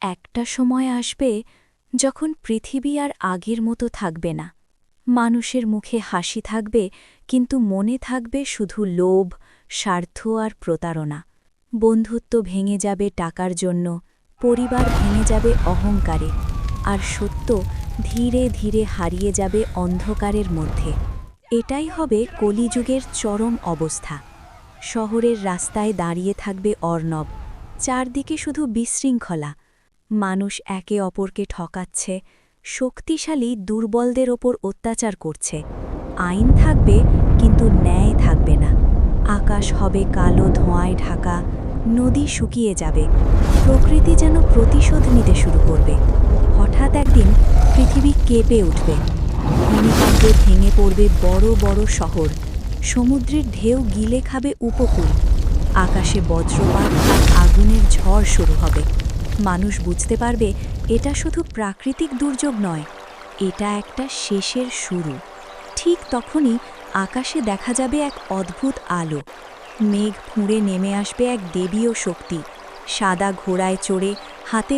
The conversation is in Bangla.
একটা সময় আসবে যখন পৃথিবী আর আগের মতো থাকবে না। মানুষের মুখে হাসি থাকবে, কিন্তু মনে থাকবে শুধু লোভ, স্বার্থ আর প্রতারণা। বন্ধুত্ব ভেঙে যাবে টাকার জন্য, পরিবার ভেঙে যাবে অহংকারে, আর সত্য ধীরে ধীরে হারিয়ে যাবে অন্ধকারের মধ্যে। এটাই হবে কলিযুগের চরম অবস্থা। শহরের রাস্তায় দাঁড়িয়ে থাকবে অর্ণব, চারদিকে শুধু বিশৃঙ্খলা। মানুষ একে অপরকে ঠকাচ্ছে, শক্তিশালী দুর্বলদের ওপর অত্যাচার করছে। আইন থাকবে, কিন্তু ন্যায় থাকবে না। আকাশ হবে কালো ধোঁয়ায় ঢাকা, নদী শুকিয়ে যাবে, প্রকৃতি যেন প্রতিশোধ নিতে শুরু করবে। হঠাৎ একদিন পৃথিবী কেঁপে উঠবে, ভূমিকম্পে ভেঙে পড়বে বড় বড় শহর, সমুদ্রের ঢেউ গিলে খাবে উপকূল, আকাশে বজ্রপাত আর আগুনের ঝড় শুরু হবে। মানুষ বুঝতে পারবে এটা শুধু প্রাকৃতিক দুর্যোগ নয়, এটা একটা শেষের শুরু। ঠিক তখনই আকাশে দেখা যাবে এক অদ্ভুত আলো। মেঘ ফুঁড়ে নেমে আসবে এক দেবীয় শক্তি, সাদা ঘোড়ায় চড়ে, হাতে